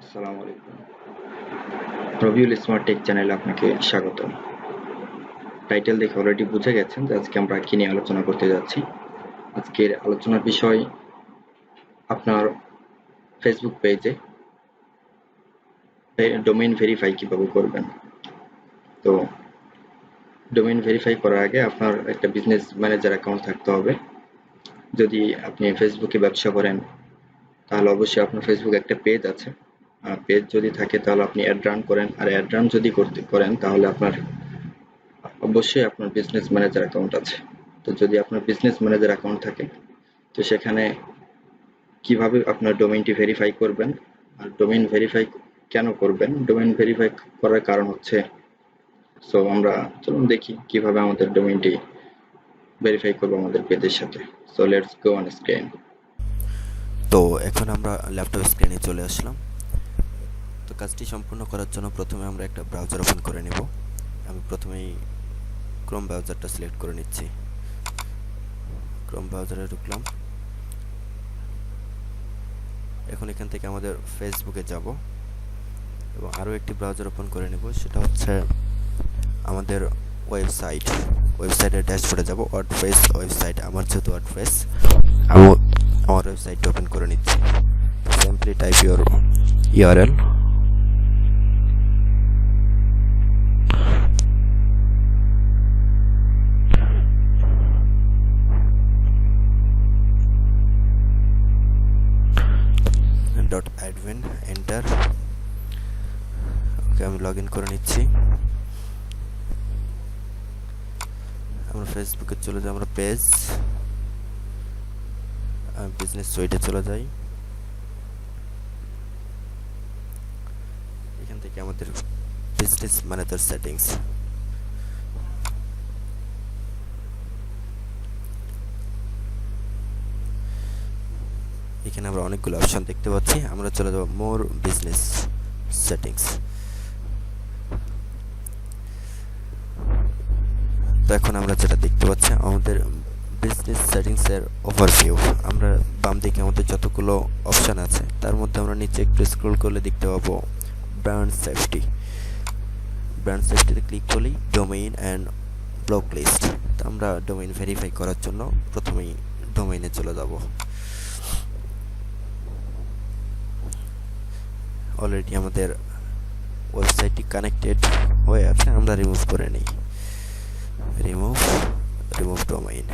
আসসালামু আলাইকুম। Rabiul smart take চ্যানেলে আপনাকে স্বাগত। টাইটেল দেখে অলরেডি বুঝে গেছেন যে আজকে আমরা কি নিয়ে আলোচনা করতে যাচ্ছি। আজকের আলোচনার বিষয় আপনার ফেসবুক পেজে ডোমেইন ভেরিফাই কিভাবে করবেন। তো ডোমেইন ভেরিফাই করার আগে আপনার একটা বিজনেস ম্যানেজার অ্যাকাউন্ট থাকতে হবে। যদি আপনি ফেসবুকে ব্যবসা করেন তাহলে অবশ্যই আপনার ফেসবুক একটা পেজ আছে। পেজ যদি থাকে তাহলে আপনি অ্যাড রান করেন, আর অ্যাড রান যদি করেন তাহলে আপনার অবশ্যই আপনার বিজনেস ম্যানেজার অ্যাকাউন্ট আছে। তো যদি আপনার বিজনেস ম্যানেজার অ্যাকাউন্ট থাকে তো সেখানে কিভাবে আপনার ডোমেইনটি ভেরিফাই করবেন, আর ডোমেইন ভেরিফাই কেন করবেন, ডোমেইন ভেরিফাই করার কারণ হচ্ছে, সো আমরা চলুন দেখি কিভাবে আমাদের ডোমেইনটি ভেরিফাই করবো আমাদের পেজের সাথে। So let's go on screen. তো এখন আমরা ল্যাপটপ স্ক্রিনে চলে আসলাম। তো কাজটি সম্পূর্ণ করার জন্য প্রথমে আমরা একটা ব্রাউজার ওপেন করে নেব। আমি প্রথমেই ক্রোম ব্রাউজারটা সিলেক্ট করে নিচ্ছি। ক্রোম ব্রাউজারে ঢুকলাম। এখন এখান থেকে আমাদের ফেসবুকে যাব এবং আরও একটি ব্রাউজার ওপেন করে নেব, সেটা হচ্ছে আমাদের ওয়েবসাইটের ড্যাশবোর্ডে যাব। ওয়ার্ডপ্রেস ওয়েবসাইট, আমার যেহেতু ওয়ার্ডপ্রেস, আমি আমার ওয়েবসাইটটা ওপেন করে নিচ্ছি। Simply type your URL .admin, enter. Okay, আমি লগ ইন করে নিচ্ছি। আমরা ফেসবুকে চলে যাই, আমরা পেজ বিজনেস সুইটে চলে যাই। এখান থেকে আমাদের বিজনেস ম্যানেজার সেটিংস, এখানে আমরা অনেকগুলো অপশন দেখতে পাচ্ছি। আমরা চলে যাব মোর বিজনেস সেটিংস। তো এখন আমরা যেটা দেখতে পাচ্ছি আমাদের বিজনেস সেটিংসের ওভারভিউ। আমরা বাম দিকে আমাদের যতগুলো অপশন আছে তার মধ্যে আমরা নিচে একটু স্ক্রল করলে দেখতে পাবো ব্র্যান্ড সেফটি। ব্র্যান্ড সেফটিতে ক্লিক করলেই ডোমেইন অ্যান্ড ব্লক লিস্ট। তো আমরা ডোমেইন ভেরিফাই করার জন্য প্রথমেই ডোমেইনে চলে যাব। অলরেডি আমাদের ওয়েবসাইটটি কানেক্টেড হয়ে আছে, আমরা রিমুভ করে নিই। Remove domain.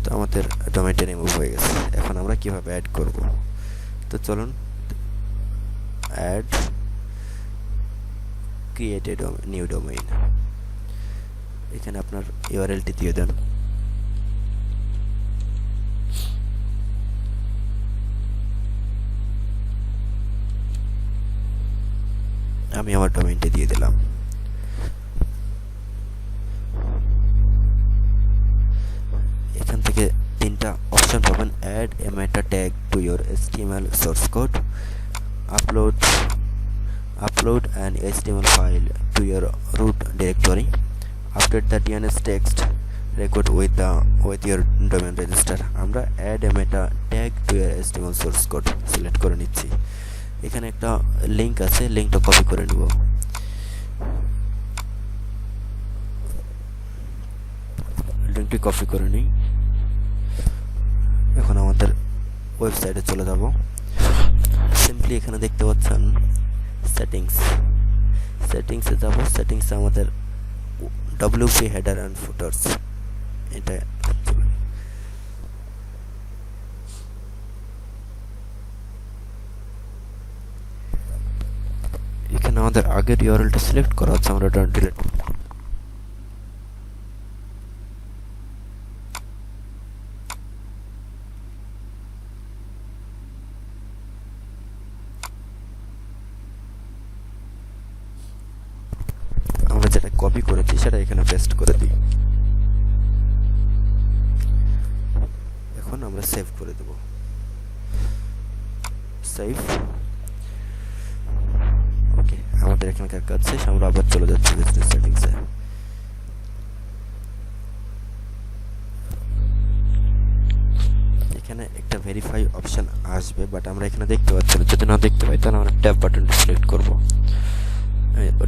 তো আমাদের ডোমেইনটা রিমুভ হয়ে গেছে। এখন আমরা কিভাবে অ্যাড করব, তো চলুন add create a new domain. এখানে আপনার ইউআরএলটি দিয়ে দেন। আমি আমার ডোমেইনটা দিয়ে দিলাম। এখান থেকে তিনটা অপশন পাবেন: add a meta tag to your HTML source code, upload an HTML file to your root directory, update the DNS text record with your domain register. আমরা add a meta tag to your HTML source code select করে নিচ্ছি। এখানে একটা link আছে, লিংকটা copy করে নেব। লিংকটি copy করে নিই। এখন আমাদের ওয়েবসাইটে চলে যাব। সিম্পলি এখানে দেখতে পাচ্ছেন সেটিংসে যাব। সেটিংসে আমাদের WP হেডার অ্যান্ড ফুটার্স, এটা এখানে আমাদের আগের ইউআরএলটা সিলেক্ট করা আছে, আমরা এটা ডিলিট। আমরা যেটা কপি করেছি সেটা এখানে পেস্ট করে দিই। এখন আমরা সেভ করে দেব। সেভ। ওকে, আমাদের এখানকার কাজ শেষ। আমরা আবার চলে যাচ্ছি বিজনেস সেটিংসে। এখানে একটা ভেরিফাই অপশন আসবে, বাট আমরা এখানে দেখতে পাচ্ছি না। যদি না দেখতে পাই তাহলে আমরা ট্যাব বাটনটা সিলেক্ট করব,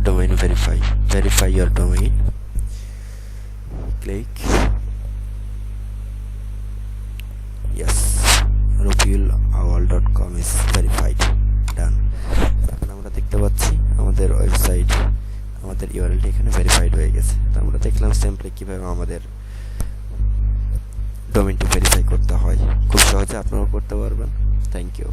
domain verify your domain, click, yes, robiull.com is verified, done। এখন আমরা দেখতে পাচ্ছি আমাদের ওয়েবসাইট, আমাদের ইউআরএলটি এখানে ভেরিফাইড হয়ে গেছে। তো আমরা দেখলাম সিম্পলি কীভাবে আমাদের ডোমেইনটি ভেরিফাই করতে হয়। খুব সহজে আপনারাও করতে পারবেন। Thank you.